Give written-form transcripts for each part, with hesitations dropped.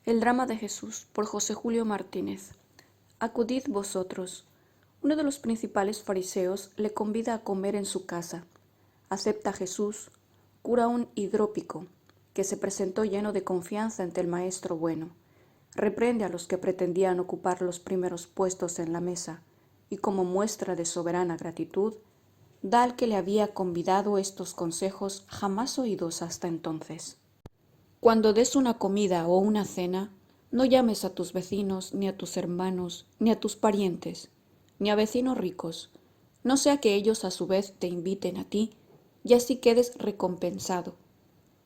El drama de Jesús, por José Julio Martínez. Acudid vosotros. Uno de los principales fariseos le convida a comer en su casa. Acepta Jesús, cura un hidrópico, que se presentó lleno de confianza ante el Maestro bueno. Reprende a los que pretendían ocupar los primeros puestos en la mesa, y como muestra de soberana gratitud, da al que le había convidado estos consejos jamás oídos hasta entonces. Cuando des una comida o una cena, no llames a tus vecinos, ni a tus hermanos, ni a tus parientes, ni a vecinos ricos, no sea que ellos a su vez te inviten a ti, y así quedes recompensado.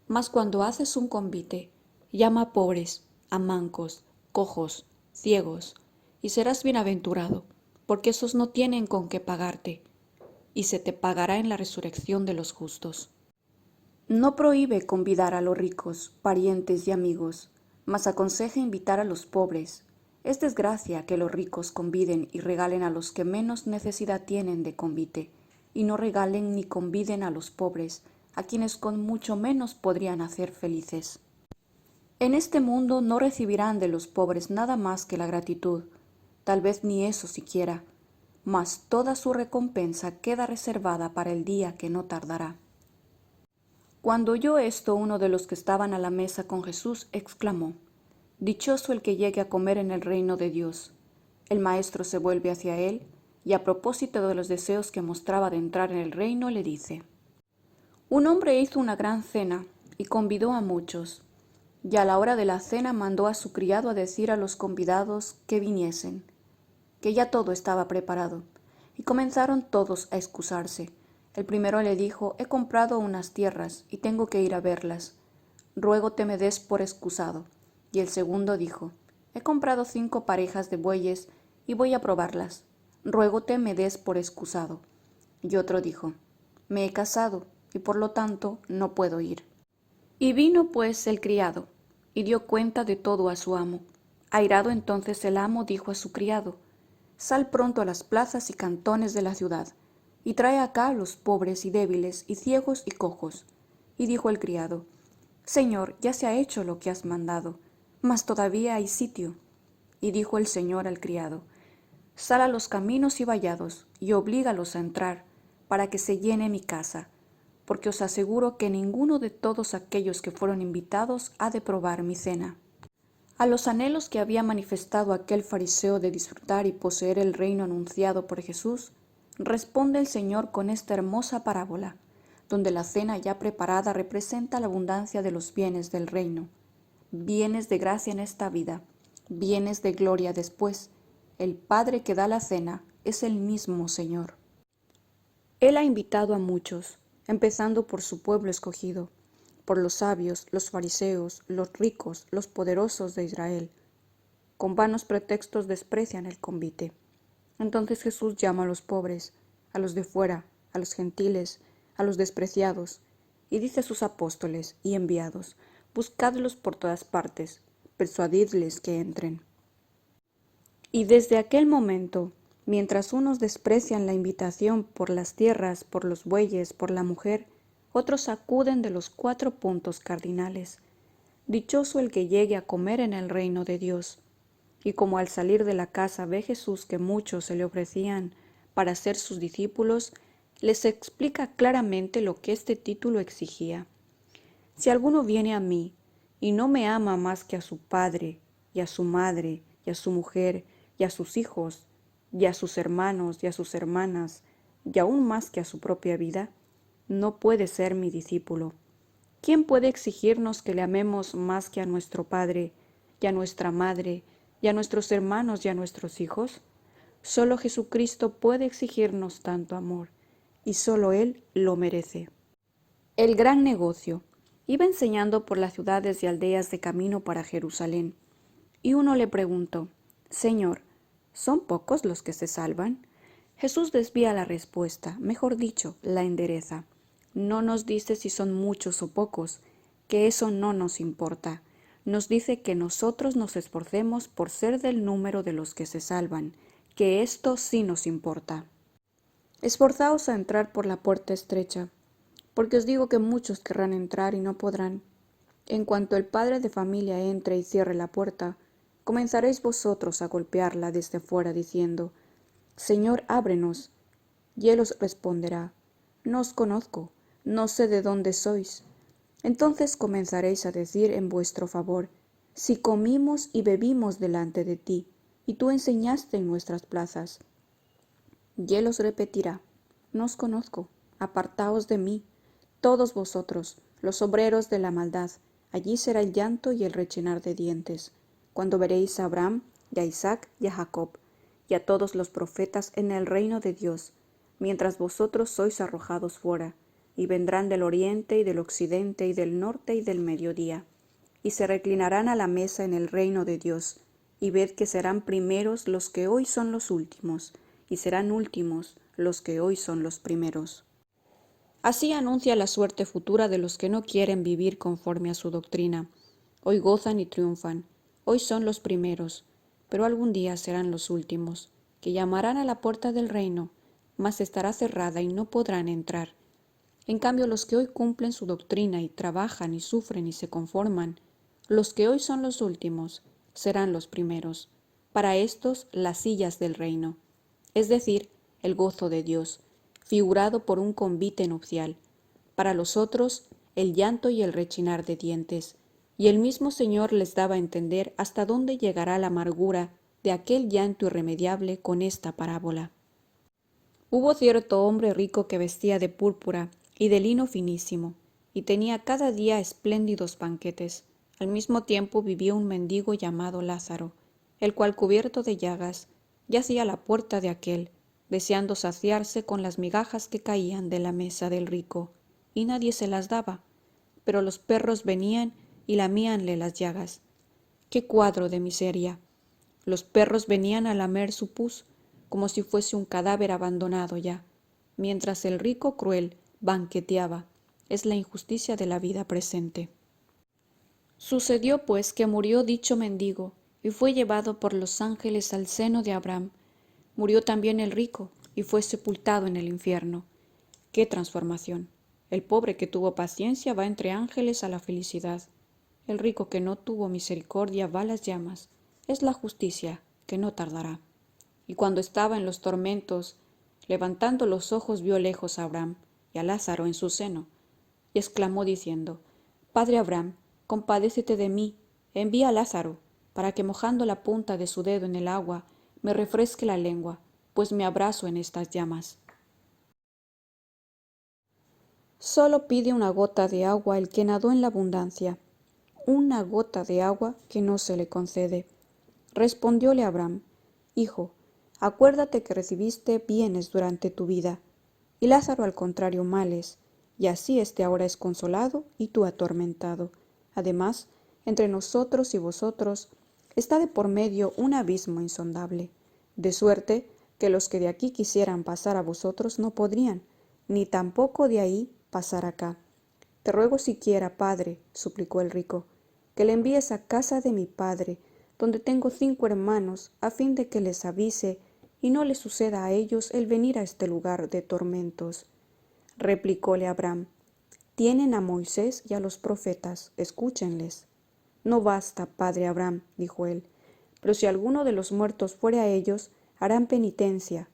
Mas cuando haces un convite, llama a pobres, a mancos, cojos, ciegos, y serás bienaventurado, porque esos no tienen con qué pagarte, y se te pagará en la resurrección de los justos. No prohíbe convidar a los ricos, parientes y amigos, mas aconseja invitar a los pobres. Es desgracia que los ricos conviden y regalen a los que menos necesidad tienen de convite, y no regalen ni conviden a los pobres, a quienes con mucho menos podrían hacer felices. En este mundo no recibirán de los pobres nada más que la gratitud, tal vez ni eso siquiera, mas toda su recompensa queda reservada para el día que no tardará. Cuando oyó esto, uno de los que estaban a la mesa con Jesús exclamó: Dichoso el que llegue a comer en el reino de Dios. El maestro se vuelve hacia él, y a propósito de los deseos que mostraba de entrar en el reino, le dice: Un hombre hizo una gran cena, y convidó a muchos. Y a la hora de la cena mandó a su criado a decir a los convidados que viniesen, que ya todo estaba preparado. Y comenzaron todos a excusarse. El primero le dijo: He comprado unas tierras y tengo que ir a verlas. Ruégote me des por excusado. Y el segundo dijo: He comprado 5 parejas de bueyes y voy a probarlas. Ruégote me des por excusado. Y otro dijo: Me he casado y por lo tanto no puedo ir. Y vino pues el criado y dio cuenta de todo a su amo. Airado entonces el amo dijo a su criado: Sal pronto a las plazas y cantones de la ciudad, y trae acá a los pobres y débiles, y ciegos y cojos. Y dijo el criado: Señor, ya se ha hecho lo que has mandado, mas todavía hay sitio. Y dijo el Señor al criado: Sal a los caminos y vallados, y oblígalos a entrar, para que se llene mi casa, porque os aseguro que ninguno de todos aquellos que fueron invitados ha de probar mi cena. A los anhelos que había manifestado aquel fariseo de disfrutar y poseer el reino anunciado por Jesús, responde el Señor con esta hermosa parábola, donde la cena ya preparada representa la abundancia de los bienes del reino, bienes de gracia en esta vida, bienes de gloria después. El Padre que da la cena es el mismo Señor. Él ha invitado a muchos, empezando por su pueblo escogido, por los sabios, los fariseos, los ricos, los poderosos de Israel. Con vanos pretextos desprecian el convite. Entonces Jesús llama a los pobres, a los de fuera, a los gentiles, a los despreciados, y dice a sus apóstoles y enviados: Buscadlos por todas partes, persuadidles que entren. Y desde aquel momento, mientras unos desprecian la invitación por las tierras, por los bueyes, por la mujer, otros acuden de los 4 puntos cardinales. Dichoso el que llegue a comer en el reino de Dios. Y como al salir de la casa ve Jesús que muchos se le ofrecían para ser sus discípulos, les explica claramente lo que este título exigía. Si alguno viene a mí y no me ama más que a su padre, y a su madre, y a su mujer, y a sus hijos, y a sus hermanos, y a sus hermanas, y aún más que a su propia vida, no puede ser mi discípulo. ¿Quién puede exigirnos que le amemos más que a nuestro padre, y a nuestra madre, y a nuestros hermanos y a nuestros hijos? Solo Jesucristo puede exigirnos tanto amor, y solo Él lo merece. El gran negocio. Iba enseñando por las ciudades y aldeas de camino para Jerusalén, y uno le preguntó: Señor, ¿son pocos los que se salvan? Jesús desvía la respuesta, mejor dicho, la endereza. No nos dice si son muchos o pocos, que eso no nos importa. Nos dice que nosotros nos esforcemos por ser del número de los que se salvan, que esto sí nos importa. Esforzaos a entrar por la puerta estrecha, porque os digo que muchos querrán entrar y no podrán. En cuanto el padre de familia entre y cierre la puerta, comenzaréis vosotros a golpearla desde fuera, diciendo: Señor, ábrenos. Y él os responderá: No os conozco, no sé de dónde sois. Entonces comenzaréis a decir en vuestro favor: Si comimos y bebimos delante de ti, y tú enseñaste en nuestras plazas. Y él os repetirá: No os conozco, apartaos de mí, todos vosotros, los obreros de la maldad. Allí será el llanto y el rechinar de dientes, cuando veréis a Abraham, y a Isaac, y a Jacob, y a todos los profetas en el reino de Dios, mientras vosotros sois arrojados fuera, y vendrán del oriente y del occidente y del norte y del mediodía, y se reclinarán a la mesa en el reino de Dios, y ved que serán primeros los que hoy son los últimos, y serán últimos los que hoy son los primeros. Así anuncia la suerte futura de los que no quieren vivir conforme a su doctrina. Hoy gozan y triunfan, hoy son los primeros, pero algún día serán los últimos, que llamarán a la puerta del reino, mas estará cerrada y no podrán entrar. En cambio, los que hoy cumplen su doctrina y trabajan y sufren y se conforman, los que hoy son los últimos, serán los primeros. Para estos, las sillas del reino, es decir, el gozo de Dios, figurado por un convite nupcial. Para los otros, el llanto y el rechinar de dientes. Y el mismo Señor les daba a entender hasta dónde llegará la amargura de aquel llanto irremediable con esta parábola. Hubo cierto hombre rico que vestía de púrpura y de lino finísimo, y tenía cada día espléndidos banquetes. Al mismo tiempo vivía un mendigo llamado Lázaro, el cual, cubierto de llagas, yacía a la puerta de aquél, deseando saciarse con las migajas que caían de la mesa del rico, y nadie se las daba, pero los perros venían y lamíanle las llagas. ¡Qué cuadro de miseria! Los perros venían a lamer su pus, como si fuese un cadáver abandonado ya, mientras el rico cruel banqueteaba. Es la injusticia de la vida presente. Sucedió pues que murió dicho mendigo, y fue llevado por los ángeles al seno de Abraham. Murió también el rico, y fue sepultado en el infierno. ¡Qué transformación! El pobre que tuvo paciencia va entre ángeles a la felicidad. El rico que no tuvo misericordia va a las llamas. Es la justicia, que no tardará. Y cuando estaba en los tormentos, levantando los ojos vio lejos a Abraham y a Lázaro en su seno, y exclamó diciendo: Padre Abraham, compadécete de mí, envía a Lázaro, para que mojando la punta de su dedo en el agua, me refresque la lengua, pues me abrazo en estas llamas. Solo pide una gota de agua el que nadó en la abundancia, una gota de agua que no se le concede. Respondióle Abraham: Hijo, acuérdate que recibiste bienes durante tu vida, y Lázaro al contrario males, y así éste ahora es consolado y tú atormentado. Además, entre nosotros y vosotros está de por medio un abismo insondable, de suerte que los que de aquí quisieran pasar a vosotros no podrían, ni tampoco de ahí pasar acá. Te ruego siquiera, Padre, suplicó el rico, que le envíes a casa de mi padre, donde tengo 5 hermanos, a fin de que les avise y no les suceda a ellos el venir a este lugar de tormentos. Replicóle Abraham: Tienen a Moisés y a los profetas, escúchenles. No basta, padre Abraham, dijo él, pero si alguno de los muertos fuere a ellos, harán penitencia.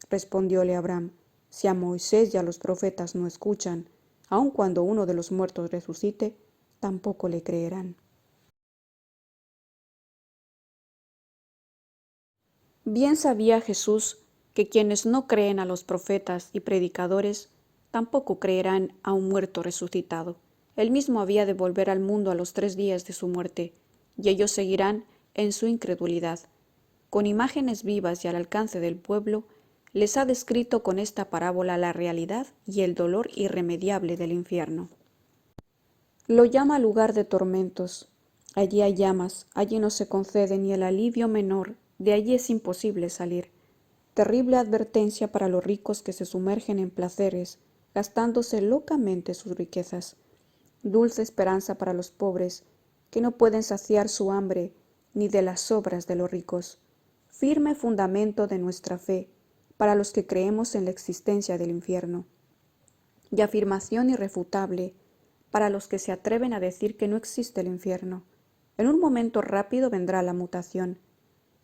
Respondióle Abraham: Si a Moisés y a los profetas no escuchan, aun cuando uno de los muertos resucite, tampoco le creerán. Bien sabía Jesús que quienes no creen a los profetas y predicadores, tampoco creerán a un muerto resucitado. Él mismo había de volver al mundo a los 3 días de su muerte, y ellos seguirán en su incredulidad. Con imágenes vivas y al alcance del pueblo, les ha descrito con esta parábola la realidad y el dolor irremediable del infierno. Lo llama lugar de tormentos. Allí hay llamas, allí no se concede ni el alivio menor, de allí es imposible salir. Terrible advertencia para los ricos que se sumergen en placeres, gastándose locamente sus riquezas. Dulce esperanza para los pobres, que no pueden saciar su hambre ni de las sobras de los ricos. Firme fundamento de nuestra fe para los que creemos en la existencia del infierno. Y afirmación irrefutable para los que se atreven a decir que no existe el infierno. En un momento rápido vendrá la mutación.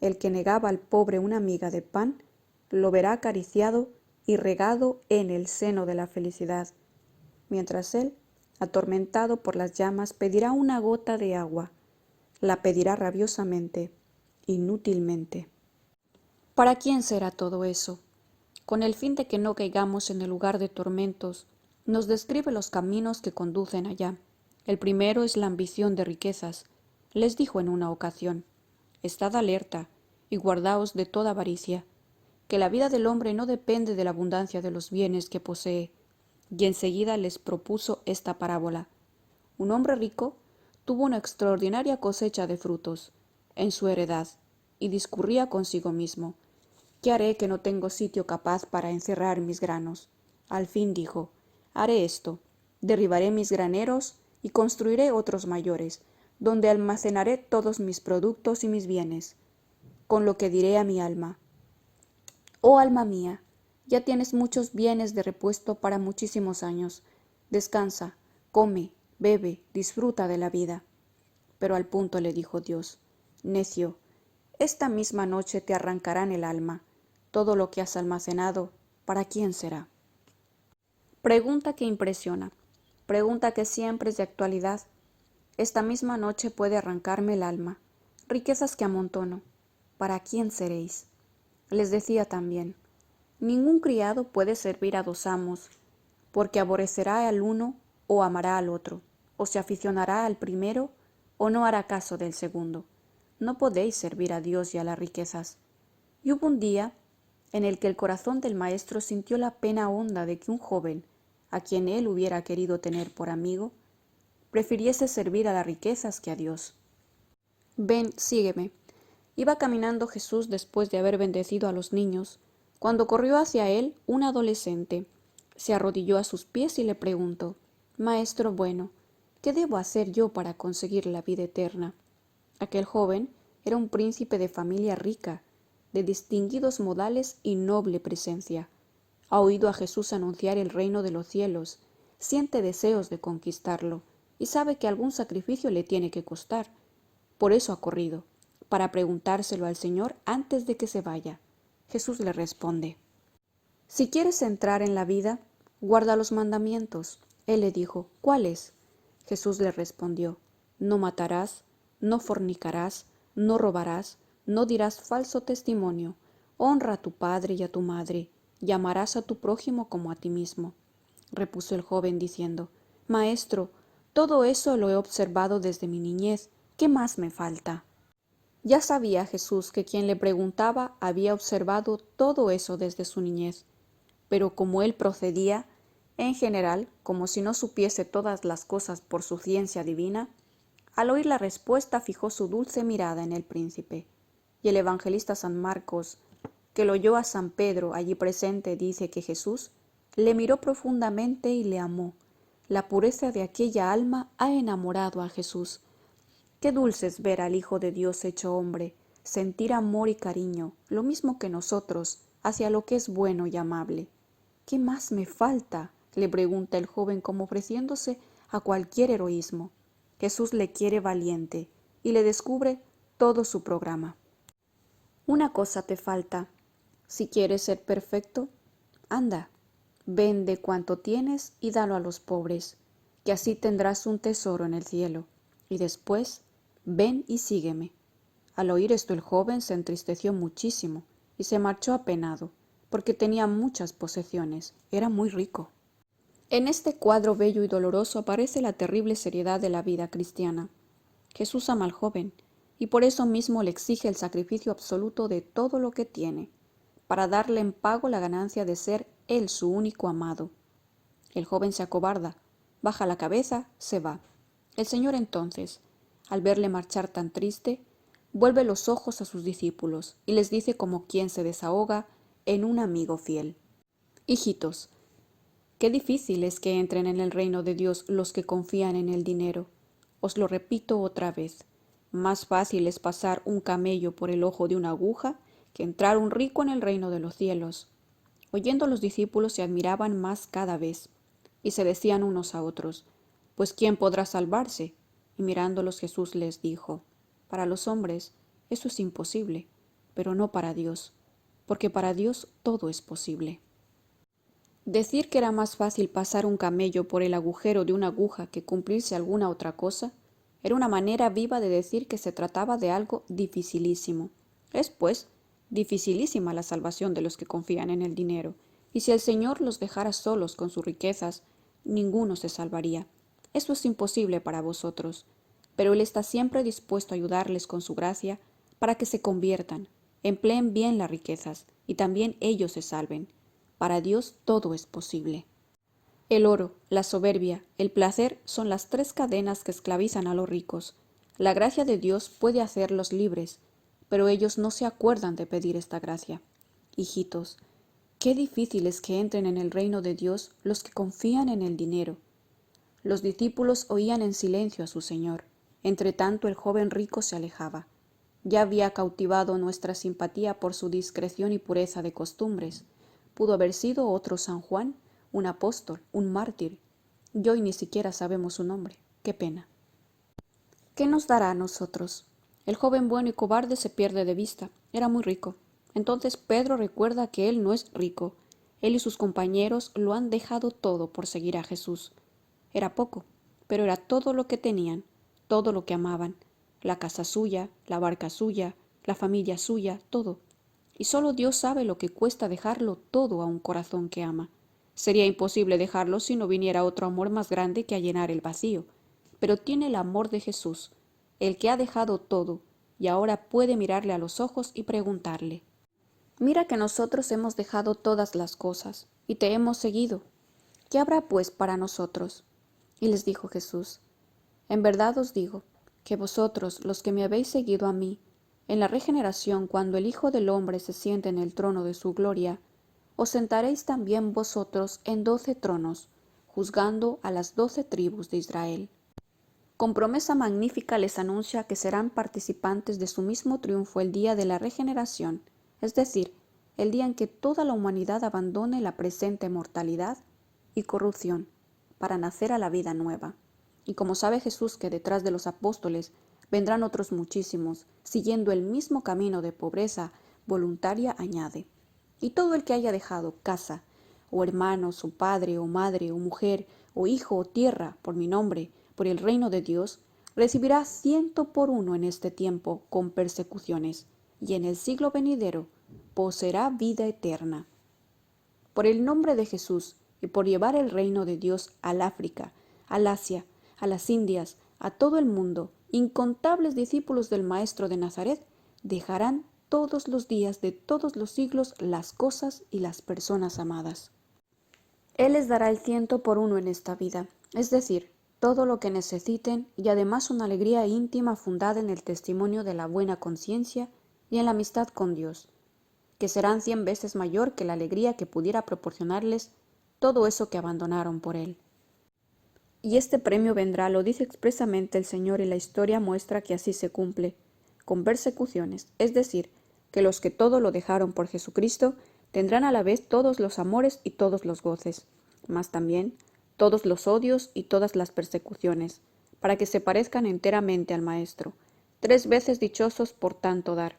El que negaba al pobre una miga de pan, lo verá acariciado y regado en el seno de la felicidad, mientras él, atormentado por las llamas, pedirá una gota de agua. La pedirá rabiosamente, inútilmente. ¿Para quién será todo eso? Con el fin de que no caigamos en el lugar de tormentos, nos describe los caminos que conducen allá. El primero es la ambición de riquezas. Les dijo en una ocasión: estad alerta y guardaos de toda avaricia, que la vida del hombre no depende de la abundancia de los bienes que posee. Y enseguida les propuso esta parábola. Un hombre rico tuvo una extraordinaria cosecha de frutos en su heredad, y discurría consigo mismo: ¿qué haré que no tengo sitio capaz para encerrar mis granos? Al fin dijo: haré esto: derribaré mis graneros y construiré otros mayores, donde almacenaré todos mis productos y mis bienes. Con lo que diré a mi alma: oh alma mía, ya tienes muchos bienes de repuesto para muchísimos años. Descansa, come, bebe, disfruta de la vida. Pero al punto le dijo Dios: necio, esta misma noche te arrancarán el alma. Todo lo que has almacenado, ¿para quién será? Pregunta que impresiona, pregunta que siempre es de actualidad. Esta misma noche puede arrancarme el alma. Riquezas que amontono, ¿para quién seréis? Les decía también: ningún criado puede servir a dos amos, porque aborrecerá al uno o amará al otro, o se aficionará al primero o no hará caso del segundo. No podéis servir a Dios y a las riquezas. Y hubo un día en el que el corazón del maestro sintió la pena honda de que un joven, a quien él hubiera querido tener por amigo, prefiriese servir a las riquezas que a Dios. Ven, sígueme. Iba caminando Jesús después de haber bendecido a los niños, cuando corrió hacia él un adolescente. Se arrodilló a sus pies y le preguntó: Maestro bueno, ¿qué debo hacer yo para conseguir la vida eterna? Aquel joven era un príncipe de familia rica, de distinguidos modales y noble presencia. Ha oído a Jesús anunciar el reino de los cielos, siente deseos de conquistarlo y sabe que algún sacrificio le tiene que costar. Por eso ha corrido, para preguntárselo al Señor antes de que se vaya. Jesús le responde: si quieres entrar en la vida, guarda los mandamientos. Él le dijo: ¿cuáles? Jesús le respondió: no matarás, no fornicarás, no robarás, no dirás falso testimonio, honra a tu padre y a tu madre, y amarás a tu prójimo como a ti mismo. Repuso el joven diciendo: Maestro, todo eso lo he observado desde mi niñez, ¿qué más me falta? Ya sabía Jesús que quien le preguntaba había observado todo eso desde su niñez, pero como él procedía, en general, como si no supiese todas las cosas por su ciencia divina, al oír la respuesta fijó su dulce mirada en el príncipe. Y el evangelista San Marcos, que lo oyó a San Pedro allí presente, dice que Jesús le miró profundamente y le amó. La pureza de aquella alma ha enamorado a Jesús. Qué dulce es ver al Hijo de Dios hecho hombre, sentir amor y cariño, lo mismo que nosotros, hacia lo que es bueno y amable. ¿Qué más me falta?, le pregunta el joven como ofreciéndose a cualquier heroísmo. Jesús le quiere valiente y le descubre todo su programa. Una cosa te falta. Si quieres ser perfecto, anda, vende cuanto tienes y dalo a los pobres, que así tendrás un tesoro en el cielo. Y después, ven y sígueme. Al oír esto el joven se entristeció muchísimo y se marchó apenado, porque tenía muchas posesiones, era muy rico. En este cuadro bello y doloroso aparece la terrible seriedad de la vida cristiana. Jesús ama al joven, y por eso mismo le exige el sacrificio absoluto de todo lo que tiene, para darle en pago la ganancia de ser él su único amado. El joven se acobarda, baja la cabeza, se va. El Señor entonces, al verle marchar tan triste, vuelve los ojos a sus discípulos y les dice como quien se desahoga en un amigo fiel: hijitos, qué difícil es que entren en el reino de Dios los que confían en el dinero. Os lo repito otra vez, más fácil es pasar un camello por el ojo de una aguja que entrar un rico en el reino de los cielos. Oyendo los discípulos se admiraban más cada vez, y se decían unos a otros: pues ¿quién podrá salvarse? Y mirándolos Jesús les dijo, para los hombres eso es imposible, pero no para Dios, porque para Dios todo es posible. Decir que era más fácil pasar un camello por el agujero de una aguja que cumplirse alguna otra cosa, era una manera viva de decir que se trataba de algo dificilísimo. Es, pues, dificilísima la salvación de los que confían en el dinero, y si el Señor los dejara solos con sus riquezas, ninguno se salvaría. Eso es imposible para vosotros, pero Él está siempre dispuesto a ayudarles con su gracia para que se conviertan, empleen bien las riquezas, y también ellos se salven. Para Dios todo es posible. El oro, la soberbia, el placer son las tres cadenas que esclavizan a los ricos. La gracia de Dios puede hacerlos libres, pero ellos no se acuerdan de pedir esta gracia. Hijitos, qué difícil es que entren en el reino de Dios los que confían en el dinero. Los discípulos oían en silencio a su Señor. Entretanto el joven rico se alejaba. Ya había cautivado nuestra simpatía por su discreción y pureza de costumbres. Pudo haber sido otro San Juan, un apóstol, un mártir. Y hoy ni siquiera sabemos su nombre. Qué pena. ¿Qué nos dará a nosotros? El joven bueno y cobarde se pierde de vista. Era muy rico. Entonces Pedro recuerda que él no es rico. Él y sus compañeros lo han dejado todo por seguir a Jesús. Era poco, pero era todo lo que tenían, todo lo que amaban. La casa suya, la barca suya, la familia suya, todo. Y solo Dios sabe lo que cuesta dejarlo todo a un corazón que ama. Sería imposible dejarlo si no viniera otro amor más grande que a llenar el vacío. Pero tiene el amor de Jesús, el que ha dejado todo, y ahora puede mirarle a los ojos y preguntarle, mira que nosotros hemos dejado todas las cosas, y te hemos seguido. ¿Qué habrá pues para nosotros? Y les dijo Jesús, en verdad os digo, que vosotros, los que me habéis seguido a mí, en la regeneración, cuando el Hijo del Hombre se siente en el trono de su gloria, os sentaréis también vosotros en 12 tronos, juzgando a las 12 tribus de Israel. Con promesa magnífica les anuncia que serán participantes de su mismo triunfo el día de la regeneración, es decir, el día en que toda la humanidad abandone la presente mortalidad y corrupción para nacer a la vida nueva. Y como sabe Jesús que detrás de los apóstoles vendrán otros muchísimos, siguiendo el mismo camino de pobreza voluntaria, añade, y todo el que haya dejado casa, o hermanos, o padre, o madre, o mujer, o hijo, o tierra, por mi nombre, por el reino de Dios, recibirá 100 por 1 en este tiempo con persecuciones, y en el siglo venidero poseerá vida eterna. Por el nombre de Jesús y por llevar el reino de Dios al África, al Asia, a las Indias, a todo el mundo, incontables discípulos del Maestro de Nazaret dejarán todos los días de todos los siglos las cosas y las personas amadas. Él les dará el 100 por 1 en esta vida, es decir, todo lo que necesiten y además una alegría íntima fundada en el testimonio de la buena conciencia y en la amistad con Dios, que serán 100 veces mayor que la alegría que pudiera proporcionarles todo eso que abandonaron por Él. Y este premio vendrá, lo dice expresamente el Señor, y la historia muestra que así se cumple, con persecuciones, es decir, que los que todo lo dejaron por Jesucristo tendrán a la vez todos los amores y todos los goces, mas también todos los odios y todas las persecuciones, para que se parezcan enteramente al Maestro, 3 veces dichosos por tanto dar,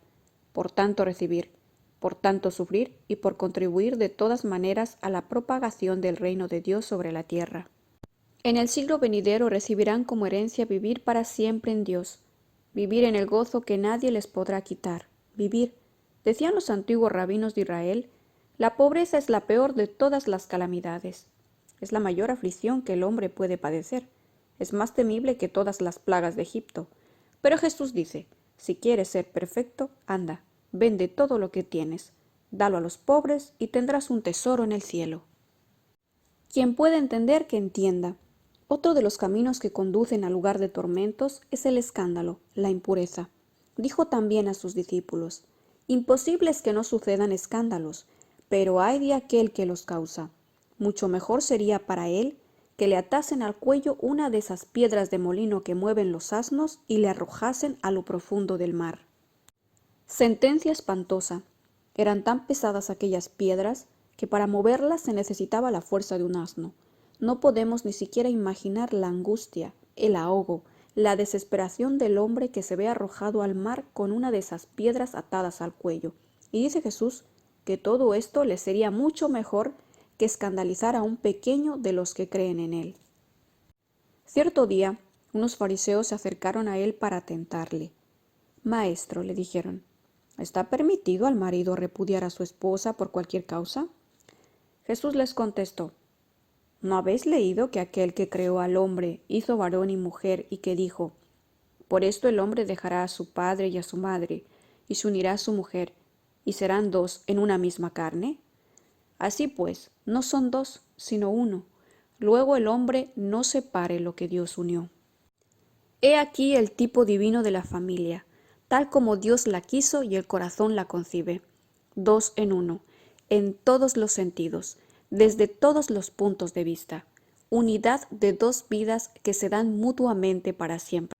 por tanto recibir, por tanto sufrir y por contribuir de todas maneras a la propagación del reino de Dios sobre la tierra. En el siglo venidero recibirán como herencia vivir para siempre en Dios, vivir en el gozo que nadie les podrá quitar, vivir, decían los antiguos rabinos de Israel, la pobreza es la peor de todas las calamidades. Es la mayor aflicción que el hombre puede padecer. Es más temible que todas las plagas de Egipto. Pero Jesús dice, si quieres ser perfecto, anda, vende todo lo que tienes, dalo a los pobres y tendrás un tesoro en el cielo. Quien puede entender, que entienda. Otro de los caminos que conducen al lugar de tormentos es el escándalo, la impureza. Dijo también a sus discípulos, imposible es que no sucedan escándalos, pero ay de aquel que los causa. Mucho mejor sería para él que le atasen al cuello una de esas piedras de molino que mueven los asnos y le arrojasen a lo profundo del mar. Sentencia espantosa. Eran tan pesadas aquellas piedras que para moverlas se necesitaba la fuerza de un asno. No podemos ni siquiera imaginar la angustia, el ahogo, la desesperación del hombre que se ve arrojado al mar con una de esas piedras atadas al cuello. Y dice Jesús que todo esto le sería mucho mejor que escandalizar a un pequeño de los que creen en él. Cierto día, unos fariseos se acercaron a él para tentarle. Maestro, le dijeron, ¿está permitido al marido repudiar a su esposa por cualquier causa? Jesús les contestó, ¿no habéis leído que aquel que creó al hombre hizo varón y mujer y que dijo, por esto el hombre dejará a su padre y a su madre, y se unirá a su mujer, y serán dos en una misma carne? Así pues, no son dos, sino uno. Luego el hombre no separe lo que Dios unió. He aquí el tipo divino de la familia, tal como Dios la quiso y el corazón la concibe. Dos en uno, en todos los sentidos, desde todos los puntos de vista. Unidad de dos vidas que se dan mutuamente para siempre.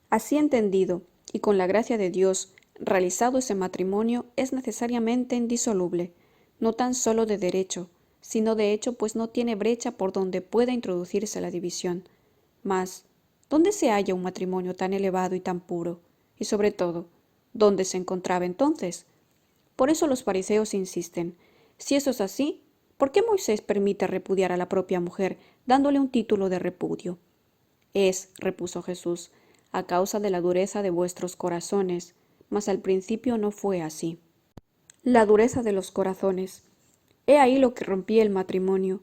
Así entendido, y con la gracia de Dios, realizado ese matrimonio es necesariamente indisoluble, no tan solo de derecho, sino de hecho, pues no tiene brecha por donde pueda introducirse la división. Mas, ¿dónde se halla un matrimonio tan elevado y tan puro? Y sobre todo, ¿dónde se encontraba entonces? Por eso los fariseos insisten, si eso es así, ¿por qué Moisés permite repudiar a la propia mujer, dándole un título de repudio? Es, repuso Jesús, a causa de la dureza de vuestros corazones, mas al principio no fue así. La dureza de los corazones. He ahí lo que rompía el matrimonio,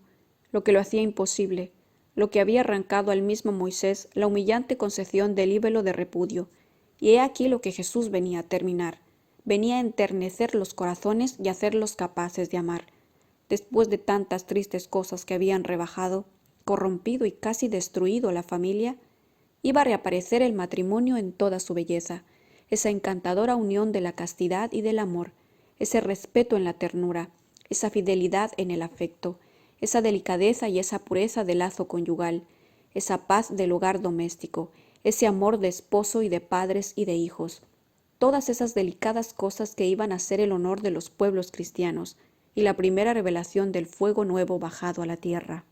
lo que lo hacía imposible, lo que había arrancado al mismo Moisés la humillante concesión del libelo de repudio, y he aquí lo que Jesús venía a terminar, venía a enternecer los corazones y hacerlos capaces de amar. Después de tantas tristes cosas que habían rebajado, corrompido y casi destruido la familia, iba a reaparecer el matrimonio en toda su belleza, esa encantadora unión de la castidad y del amor, ese respeto en la ternura, esa fidelidad en el afecto, esa delicadeza y esa pureza del lazo conyugal, esa paz del hogar doméstico, ese amor de esposo y de padres y de hijos, todas esas delicadas cosas que iban a ser el honor de los pueblos cristianos y la primera revelación del fuego nuevo bajado a la tierra.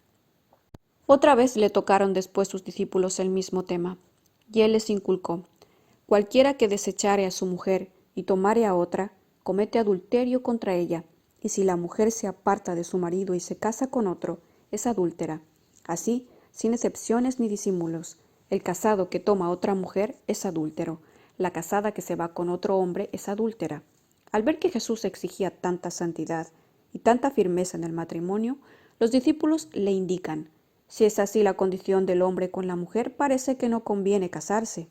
Otra vez le tocaron después sus discípulos el mismo tema, y él les inculcó, cualquiera que desechare a su mujer y tomare a otra, comete adulterio contra ella, y si la mujer se aparta de su marido y se casa con otro, es adúltera. Así, sin excepciones ni disimulos, el casado que toma a otra mujer es adúltero, la casada que se va con otro hombre es adúltera. Al ver que Jesús exigía tanta santidad y tanta firmeza en el matrimonio, los discípulos le indican, si es así la condición del hombre con la mujer, parece que no conviene casarse.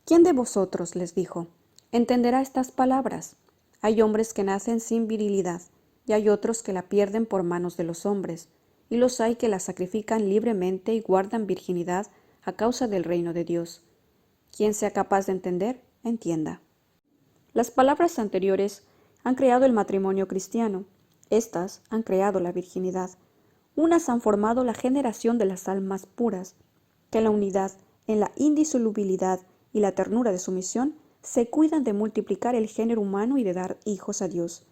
¿Quién de vosotros, les dijo, entenderá estas palabras? Hay hombres que nacen sin virilidad, y hay otros que la pierden por manos de los hombres, y los hay que la sacrifican libremente y guardan virginidad a causa del reino de Dios. Quien sea capaz de entender, entienda. Las palabras anteriores han creado el matrimonio cristiano, estas han creado la virginidad. Unas han formado la generación de las almas puras, que en la unidad, en la indisolubilidad y la ternura de su misión, se cuidan de multiplicar el género humano y de dar hijos a Dios.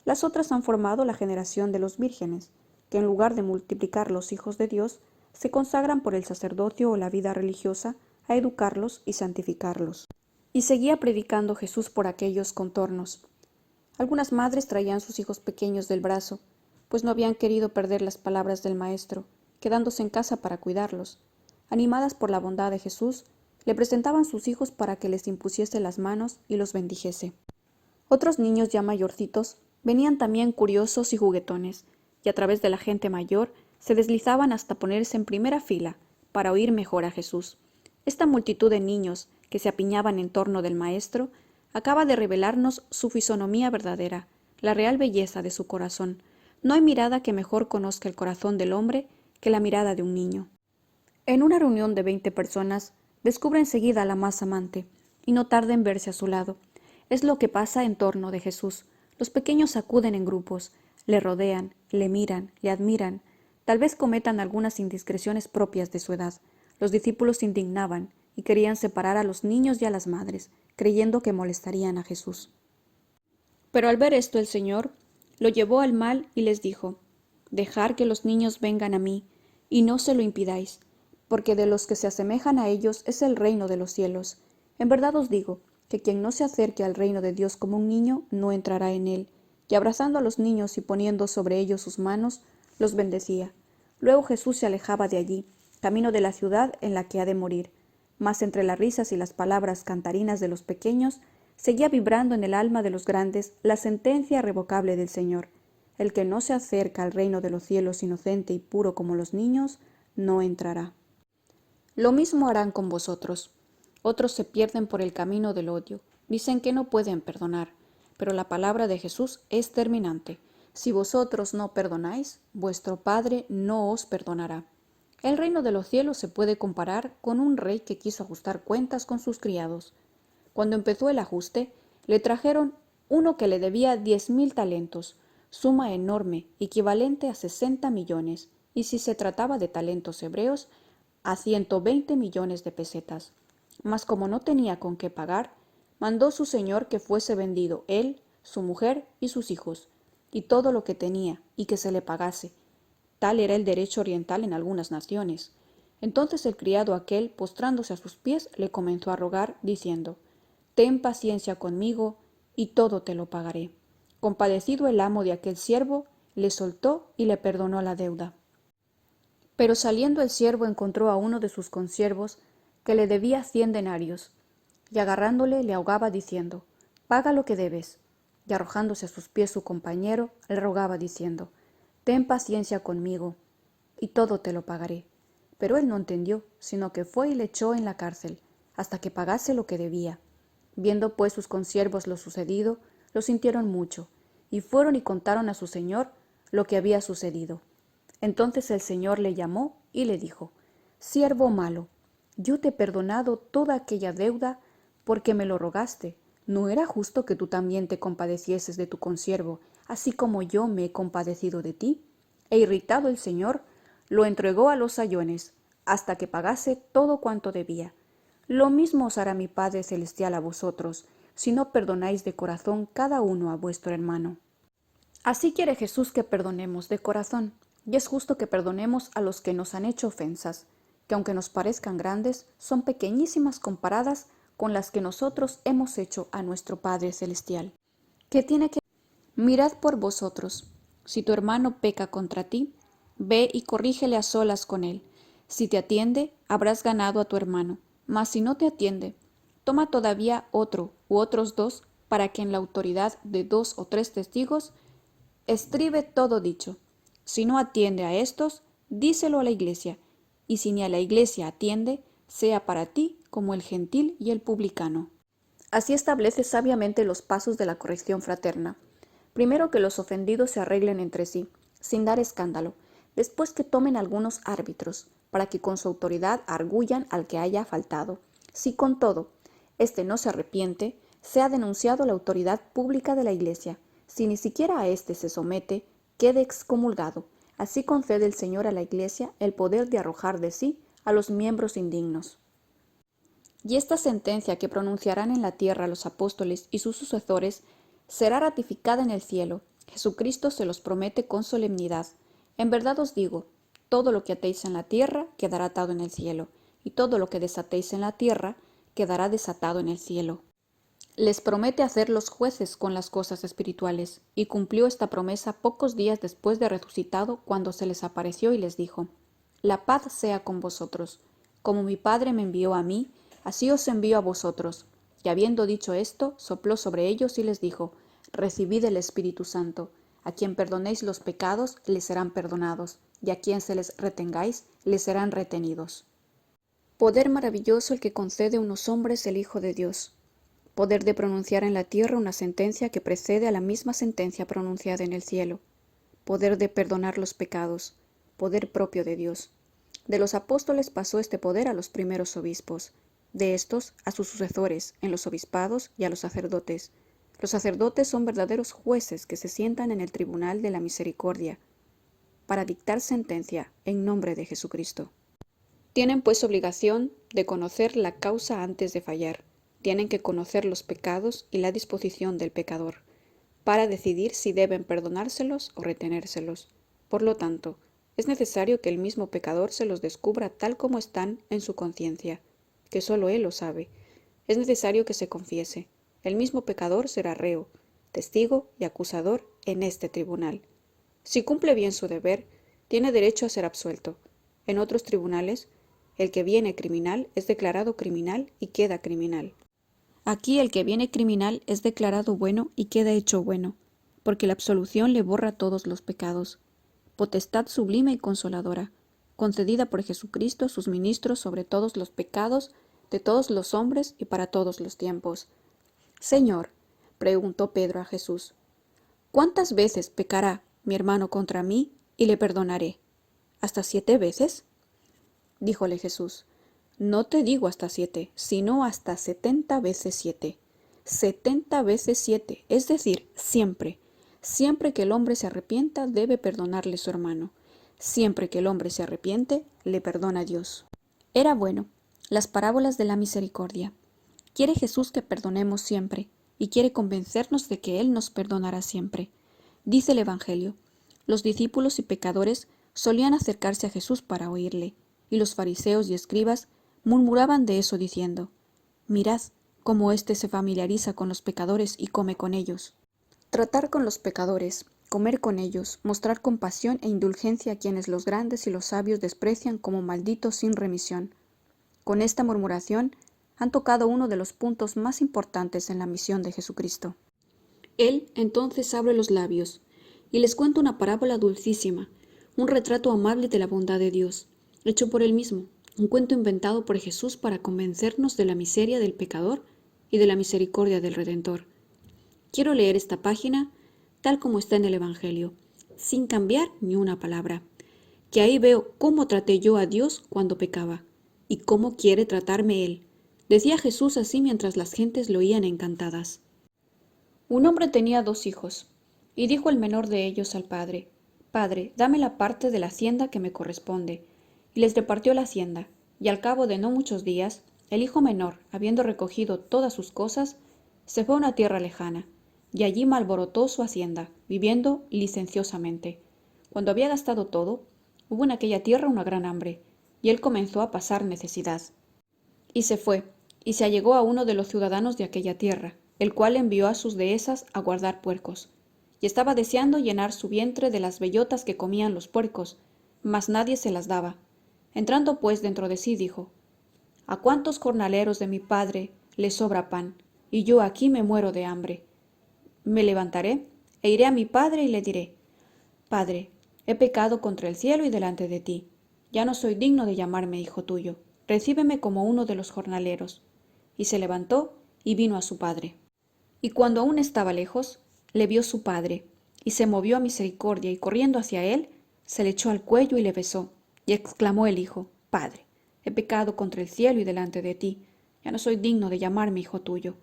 Las otras han formado la generación de los vírgenes, que en lugar de multiplicar los hijos de Dios, se consagran por el sacerdocio o la vida religiosa a educarlos y santificarlos. Y seguía predicando Jesús por aquellos contornos. Algunas madres traían sus hijos pequeños del brazo, pues no habían querido perder las palabras del Maestro, quedándose en casa para cuidarlos. Animadas por la bondad de Jesús, le presentaban sus hijos para que les impusiese las manos y los bendijese. Otros niños ya mayorcitos venían también curiosos y juguetones, y a través de la gente mayor se deslizaban hasta ponerse en primera fila para oír mejor a Jesús. Esta multitud de niños que se apiñaban en torno del Maestro acaba de revelarnos su fisonomía verdadera, la real belleza de su corazón. No hay mirada que mejor conozca el corazón del hombre que la mirada de un niño. En una reunión de 20 personas, descubre enseguida a la más amante, y no tarda en verse a su lado. Es lo que pasa en torno de Jesús. Los pequeños acuden en grupos, le rodean, le miran, le admiran. Tal vez cometan algunas indiscreciones propias de su edad. Los discípulos se indignaban y querían separar a los niños y a las madres, creyendo que molestarían a Jesús. Pero al ver esto el Señor lo llevó al mal y les dijo, «Dejad que los niños vengan a mí, y no se lo impidáis, porque de los que se asemejan a ellos es el reino de los cielos. En verdad os digo, que quien no se acerque al reino de Dios como un niño, no entrará en él. Y abrazando a los niños y poniendo sobre ellos sus manos, los bendecía. Luego Jesús se alejaba de allí, camino de la ciudad en la que ha de morir. Mas entre las risas y las palabras cantarinas de los pequeños, seguía vibrando en el alma de los grandes la sentencia irrevocable del Señor. El que no se acerca al reino de los cielos inocente y puro como los niños, no entrará. Lo mismo harán con vosotros. Otros se pierden por el camino del odio. Dicen que no pueden perdonar, pero la palabra de Jesús es terminante. Si vosotros no perdonáis, vuestro Padre no os perdonará. El reino de los cielos se puede comparar con un rey que quiso ajustar cuentas con sus criados. Cuando empezó el ajuste, le trajeron uno que le debía 10.000 talentos, suma enorme, equivalente a 60 millones, y si se trataba de talentos hebreos, a 120 millones de pesetas. Mas como no tenía con qué pagar, mandó su señor que fuese vendido él, su mujer y sus hijos, y todo lo que tenía, y que se le pagase. Tal era el derecho oriental en algunas naciones. Entonces el criado aquel, postrándose a sus pies, le comenzó a rogar, diciendo: «Ten paciencia conmigo, y todo te lo pagaré». Compadecido el amo de aquel siervo, le soltó y le perdonó la deuda. Pero saliendo el siervo encontró a uno de sus consiervos que le debía 100 denarios, y agarrándole le ahogaba diciendo: «Paga lo que debes». Y arrojándose a sus pies su compañero, le rogaba diciendo: «Ten paciencia conmigo, y todo te lo pagaré». Pero él no entendió, sino que fue y le echó en la cárcel, hasta que pagase lo que debía. Viendo pues sus consiervos lo sucedido, lo sintieron mucho, y fueron y contaron a su señor lo que había sucedido. Entonces el Señor le llamó y le dijo: «Siervo malo, yo te he perdonado toda aquella deuda porque me lo rogaste. ¿No era justo que tú también te compadecieses de tu consiervo, así como yo me he compadecido de ti?» E irritado el Señor, lo entregó a los sayones, hasta que pagase todo cuanto debía. Lo mismo os hará mi Padre Celestial a vosotros, si no perdonáis de corazón cada uno a vuestro hermano. Así quiere Jesús que perdonemos de corazón, y es justo que perdonemos a los que nos han hecho ofensas, que aunque nos parezcan grandes, son pequeñísimas comparadas con las que nosotros hemos hecho a nuestro Padre Celestial. ¿Qué tiene que? Mirad por vosotros. Si tu hermano peca contra ti, ve y corrígele a solas con él. Si te atiende, habrás ganado a tu hermano. Mas si no te atiende, toma todavía otro u otros dos, para que en la autoridad de 2 o 3 testigos estribe todo dicho. Si no atiende a estos, díselo a la iglesia, y si ni a la iglesia atiende, sea para ti como el gentil y el publicano. Así establece sabiamente los pasos de la corrección fraterna. Primero, que los ofendidos se arreglen entre sí, sin dar escándalo. Después, que tomen algunos árbitros, para que con su autoridad arguyan al que haya faltado. Si con todo éste no se arrepiente, sea denunciado a la autoridad pública de la iglesia. Si ni siquiera a éste se somete, quede excomulgado. Así concede el Señor a la iglesia el poder de arrojar de sí a los miembros indignos. Y esta sentencia que pronunciarán en la tierra los apóstoles y sus sucesores será ratificada en el cielo. Jesucristo se los promete con solemnidad. En verdad os digo, todo lo que atéis en la tierra quedará atado en el cielo, y todo lo que desatéis en la tierra quedará desatado en el cielo. Les promete hacerlos jueces con las cosas espirituales, y cumplió esta promesa pocos días después de resucitado, cuando se les apareció y les dijo: «La paz sea con vosotros. Como mi Padre me envió a mí, así os envío a vosotros». Y habiendo dicho esto, sopló sobre ellos y les dijo: «Recibid el Espíritu Santo. A quien perdonéis los pecados, les serán perdonados, y a quien se les retengáis, les serán retenidos». Poder maravilloso el que concede a unos hombres el Hijo de Dios. Poder de pronunciar en la tierra una sentencia que precede a la misma sentencia pronunciada en el cielo. Poder de perdonar los pecados. Poder propio de Dios. De los apóstoles pasó este poder a los primeros obispos, de estos a sus sucesores en los obispados y a los sacerdotes. Los sacerdotes son verdaderos jueces que se sientan en el tribunal de la misericordia para dictar sentencia en nombre de Jesucristo. Tienen pues obligación de conocer la causa antes de fallar. Tienen que conocer los pecados y la disposición del pecador, para decidir si deben perdonárselos o retenérselos. Por lo tanto, es necesario que el mismo pecador se los descubra tal como están en su conciencia, que sólo él lo sabe. Es necesario que se confiese. El mismo pecador será reo, testigo y acusador en este tribunal. Si cumple bien su deber, tiene derecho a ser absuelto. En otros tribunales, el que viene criminal es declarado criminal y queda criminal. Aquí el que viene criminal es declarado bueno y queda hecho bueno, porque la absolución le borra todos los pecados. Potestad sublime y consoladora, concedida por Jesucristo sus ministros sobre todos los pecados de todos los hombres y para todos los tiempos. Señor, preguntó Pedro a Jesús, ¿cuántas veces pecará mi hermano contra mí y le perdonaré? ¿Hasta 7 veces? Díjole Jesús, no te digo hasta 7, sino hasta 70 veces 7. 70 veces 7, es decir, siempre. Siempre que el hombre se arrepienta, debe perdonarle su hermano. Siempre que el hombre se arrepiente, le perdona Dios. Era bueno. Las parábolas de la misericordia. Quiere Jesús que perdonemos siempre, y quiere convencernos de que Él nos perdonará siempre. Dice el Evangelio, los discípulos y pecadores solían acercarse a Jesús para oírle, y los fariseos y escribas murmuraban de eso diciendo, mirad cómo éste se familiariza con los pecadores y come con ellos. Tratar con los pecadores, comer con ellos, mostrar compasión e indulgencia a quienes los grandes y los sabios desprecian como malditos sin remisión. Con esta murmuración han tocado uno de los puntos más importantes en la misión de Jesucristo. Él entonces abre los labios y les cuenta una parábola dulcísima, un retrato amable de la bondad de Dios, hecho por él mismo, un cuento inventado por Jesús para convencernos de la miseria del pecador y de la misericordia del Redentor. Quiero leer esta página tal como está en el Evangelio, sin cambiar ni una palabra, que ahí veo cómo traté yo a Dios cuando pecaba, y cómo quiere tratarme Él. Decía Jesús así mientras las gentes lo oían encantadas. Un hombre tenía 2 hijos, y dijo el menor de ellos al padre, Padre, dame la parte de la hacienda que me corresponde. Y les repartió la hacienda, y al cabo de no muchos días, el hijo menor, habiendo recogido todas sus cosas, se fue a una tierra lejana, y allí malborotó su hacienda, viviendo licenciosamente. Cuando había gastado todo, hubo en aquella tierra una gran hambre, y él comenzó a pasar necesidad. Y se fue, y se allegó a uno de los ciudadanos de aquella tierra, el cual envió a sus dehesas a guardar puercos. Y estaba deseando llenar su vientre de las bellotas que comían los puercos, mas nadie se las daba. Entrando pues dentro de sí dijo, ¿a cuántos jornaleros de mi padre les sobra pan, y yo aquí me muero de hambre? Me levantaré e iré a mi padre y le diré, Padre, he pecado contra el cielo y delante de ti. Ya no soy digno de llamarme hijo tuyo. Recíbeme como uno de los jornaleros. Y se levantó y vino a su padre. Y cuando aún estaba lejos, le vio su padre, y se movió a misericordia, y corriendo hacia él, se le echó al cuello y le besó. Y exclamó el hijo, Padre, he pecado contra el cielo y delante de ti. Ya no soy digno de llamarme hijo tuyo.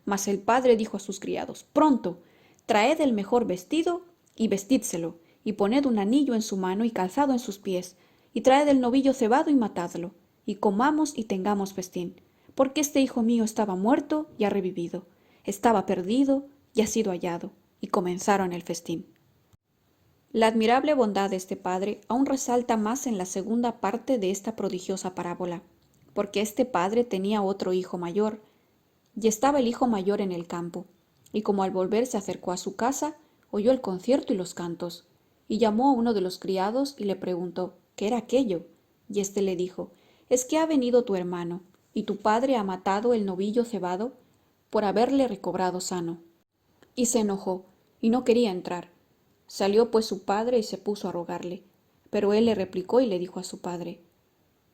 Mas el padre dijo a sus criados, Pronto, traed el mejor vestido y vestídselo, y poned un anillo en su mano y calzado en sus pies, y traed el novillo cebado y matadlo, y comamos y tengamos festín, porque este hijo mío estaba muerto y ha revivido, estaba perdido y ha sido hallado. Y comenzaron el festín. La admirable bondad de este padre aún resalta más en la segunda parte de esta prodigiosa parábola, porque este padre tenía otro hijo mayor, y estaba el hijo mayor en el campo, y como al volver se acercó a su casa, oyó el concierto y los cantos, y llamó a uno de los criados y le preguntó ¿qué era aquello? Y éste le dijo, es que ha venido tu hermano, y tu padre ha matado el novillo cebado por haberle recobrado sano. Y se enojó, y no quería entrar. Salió pues su padre y se puso a rogarle, pero él le replicó y le dijo a su padre,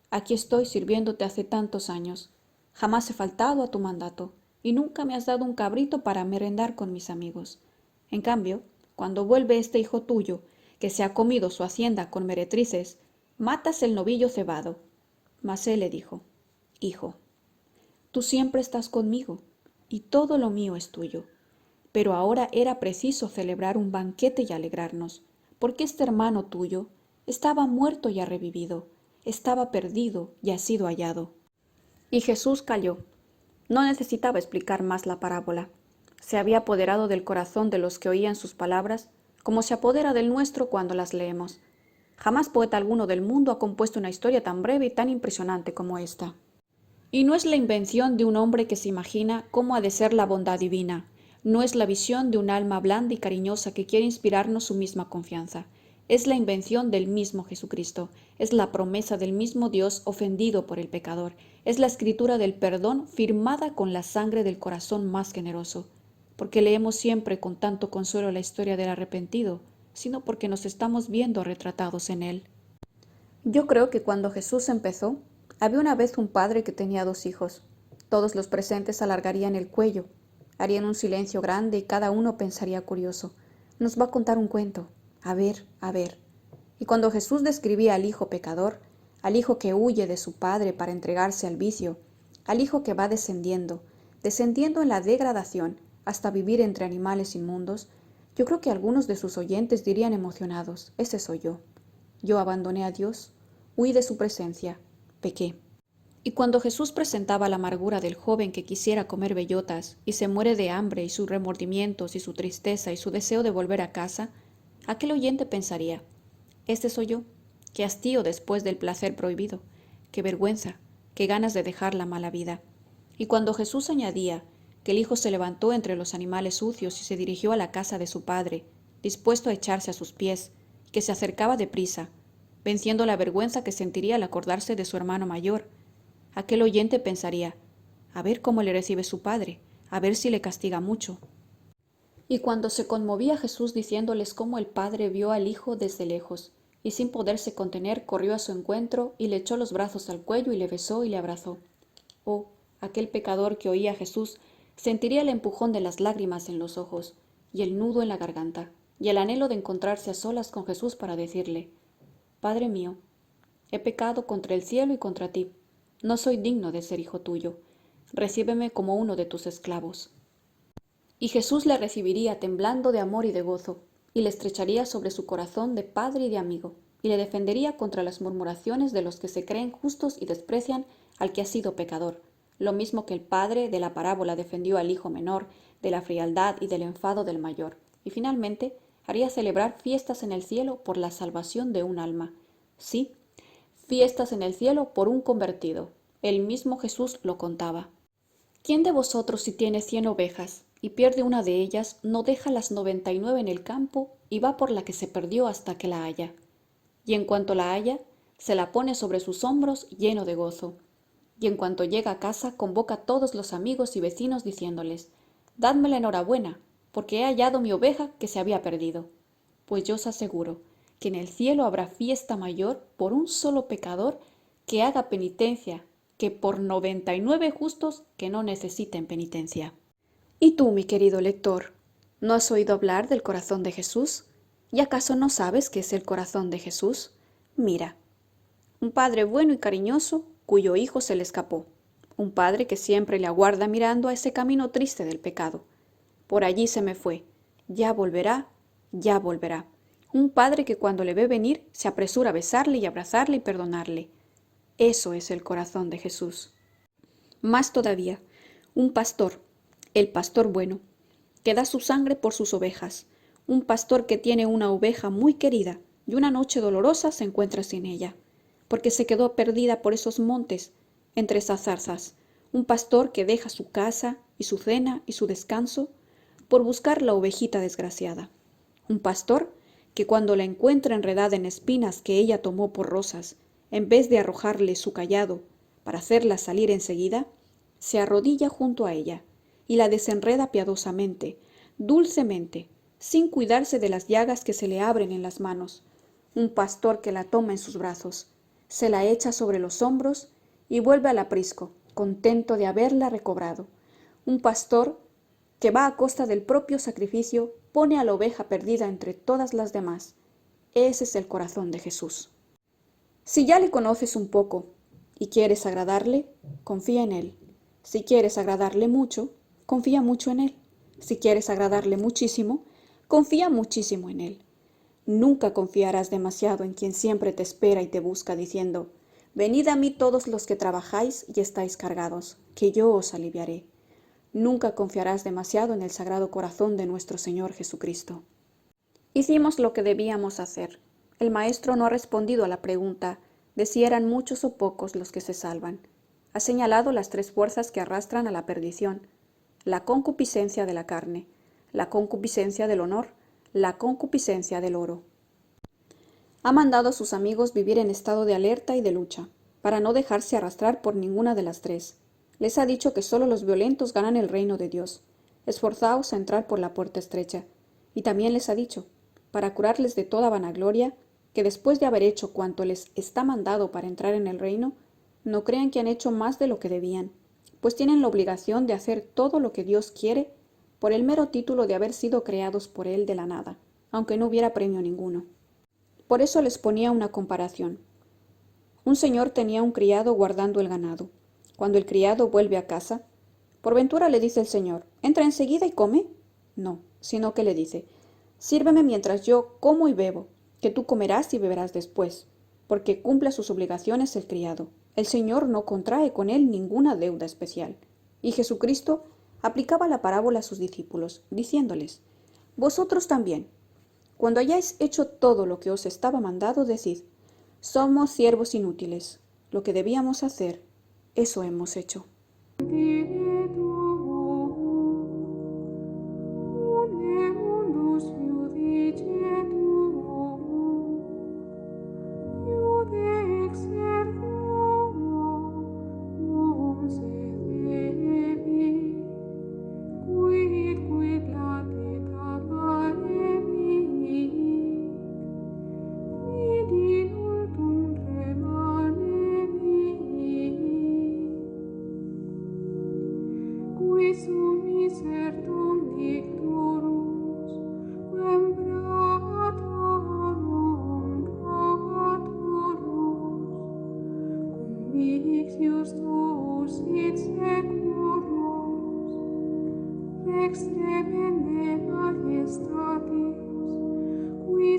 Aquí estoy sirviéndote hace tantos años, jamás he faltado a tu mandato, y nunca me has dado un cabrito para merendar con mis amigos. En cambio, cuando vuelve este hijo tuyo, que se ha comido su hacienda con meretrices, matas el novillo cebado. Mas él le dijo, Hijo, tú siempre estás conmigo, y todo lo mío es tuyo. Pero ahora era preciso celebrar un banquete y alegrarnos, porque este hermano tuyo estaba muerto y ha revivido, estaba perdido y ha sido hallado. Y Jesús calló. No necesitaba explicar más la parábola. Se había apoderado del corazón de los que oían sus palabras, como se apodera del nuestro cuando las leemos. Jamás poeta alguno del mundo ha compuesto una historia tan breve y tan impresionante como esta. Y no es la invención de un hombre que se imagina cómo ha de ser la bondad divina, no es la visión de un alma blanda y cariñosa que quiere inspirarnos su misma confianza. Es la invención del mismo Jesucristo, es la promesa del mismo Dios ofendido por el pecador, es la escritura del perdón firmada con la sangre del corazón más generoso. Porque leemos siempre con tanto consuelo la historia del arrepentido, sino porque nos estamos viendo retratados en él. Yo creo que cuando Jesús empezó, había una vez un padre que tenía 2 hijos. Todos los presentes alargarían el cuello, harían un silencio grande y cada uno pensaría curioso. Nos va a contar un cuento. A ver, a ver. Y cuando Jesús describía al hijo pecador, al hijo que huye de su padre para entregarse al vicio, al hijo que va descendiendo en la degradación hasta vivir entre animales inmundos, yo creo que algunos de sus oyentes dirían emocionados, ese soy yo. Yo abandoné a Dios, huí de su presencia, pequé. Y cuando Jesús presentaba la amargura del joven que quisiera comer bellotas y se muere de hambre y sus remordimientos y su tristeza y su deseo de volver a casa, aquel oyente pensaría, este soy yo, qué hastío después del placer prohibido, qué vergüenza, qué ganas de dejar la mala vida. Y cuando Jesús añadía que el hijo se levantó entre los animales sucios y se dirigió a la casa de su padre, dispuesto a echarse a sus pies, que se acercaba deprisa, venciendo la vergüenza que sentiría al acordarse de su hermano mayor, aquel oyente pensaría, a ver cómo le recibe su padre, a ver si le castiga mucho. Y cuando se conmovía Jesús diciéndoles cómo el padre vio al hijo desde lejos, y sin poderse contener corrió a su encuentro y le echó los brazos al cuello y le besó y le abrazó. Oh, aquel pecador que oía a Jesús sentiría el empujón de las lágrimas en los ojos, y el nudo en la garganta, y el anhelo de encontrarse a solas con Jesús para decirle, Padre mío, he pecado contra el cielo y contra ti, no soy digno de ser hijo tuyo, recíbeme como uno de tus esclavos. Y Jesús le recibiría temblando de amor y de gozo, y le estrecharía sobre su corazón de padre y de amigo, y le defendería contra las murmuraciones de los que se creen justos y desprecian al que ha sido pecador, lo mismo que el padre de la parábola defendió al hijo menor de la frialdad y del enfado del mayor, y finalmente haría celebrar fiestas en el cielo por la salvación de un alma. Sí, fiestas en el cielo por un convertido. El mismo Jesús lo contaba. ¿Quién de vosotros si tiene 100 ovejas y pierde una de ellas, no deja las 99 en el campo y va por la que se perdió hasta que la haya? Y en cuanto la haya, se la pone sobre sus hombros lleno de gozo. Y en cuanto llega a casa, convoca a todos los amigos y vecinos diciéndoles, «Dadme la enhorabuena, porque he hallado mi oveja que se había perdido». Pues yo os aseguro que en el cielo habrá fiesta mayor por un solo pecador que haga penitencia que por 99 justos que no necesiten penitencia. ¿Y tú, mi querido lector, no has oído hablar del corazón de Jesús? ¿Y acaso no sabes qué es el corazón de Jesús? Mira, un padre bueno y cariñoso cuyo hijo se le escapó, un padre que siempre le aguarda mirando a ese camino triste del pecado. Por allí se me fue, ya volverá, ya volverá. Un padre que cuando le ve venir se apresura a besarle y abrazarle y perdonarle. Eso es el corazón de Jesús. Más todavía, un pastor, el pastor bueno, que da su sangre por sus ovejas, un pastor que tiene una oveja muy querida y una noche dolorosa se encuentra sin ella, porque se quedó perdida por esos montes, entre esas zarzas, un pastor que deja su casa y su cena y su descanso por buscar la ovejita desgraciada, un pastor que cuando la encuentra enredada en espinas que ella tomó por rosas, en vez de arrojarle su cayado para hacerla salir enseguida, se arrodilla junto a ella y la desenreda piadosamente, dulcemente, sin cuidarse de las llagas que se le abren en las manos. Un pastor que la toma en sus brazos, se la echa sobre los hombros y vuelve al aprisco, contento de haberla recobrado. Un pastor que va a costa del propio sacrificio, pone a la oveja perdida entre todas las demás. Ese es el corazón de Jesús. Si ya le conoces un poco y quieres agradarle, confía en él. Si quieres agradarle mucho, confía mucho en él. Si quieres agradarle muchísimo, confía muchísimo en él. Nunca confiarás demasiado en quien siempre te espera y te busca diciendo, «Venid a mí todos los que trabajáis y estáis cargados, que yo os aliviaré». Nunca confiarás demasiado en el Sagrado Corazón de nuestro Señor Jesucristo. Hicimos lo que debíamos hacer. El Maestro no ha respondido a la pregunta de si eran muchos o pocos los que se salvan. Ha señalado las tres fuerzas que arrastran a la perdición: la concupiscencia de la carne, la concupiscencia del honor, la concupiscencia del oro. Ha mandado a sus amigos vivir en estado de alerta y de lucha, para no dejarse arrastrar por ninguna de las tres. Les ha dicho que solo los violentos ganan el reino de Dios. Esforzaos a entrar por la puerta estrecha. Y también les ha dicho, para curarles de toda vanagloria, que después de haber hecho cuanto les está mandado para entrar en el reino, no crean que han hecho más de lo que debían, pues tienen la obligación de hacer todo lo que Dios quiere por el mero título de haber sido creados por Él de la nada, aunque no hubiera premio ninguno. Por eso les ponía una comparación. Un señor tenía un criado guardando el ganado. Cuando el criado vuelve a casa, por ventura le dice el señor, ¿entra enseguida y come? No, sino que le dice, sírveme mientras yo como y bebo, que tú comerás y beberás después, porque cumple sus obligaciones el criado. El señor no contrae con él ninguna deuda especial. Y Jesucristo aplicaba la parábola a sus discípulos, diciéndoles, vosotros también, cuando hayáis hecho todo lo que os estaba mandado, decid, somos siervos inútiles. Lo que debíamos hacer, eso hemos hecho. Extremende majestatis, qui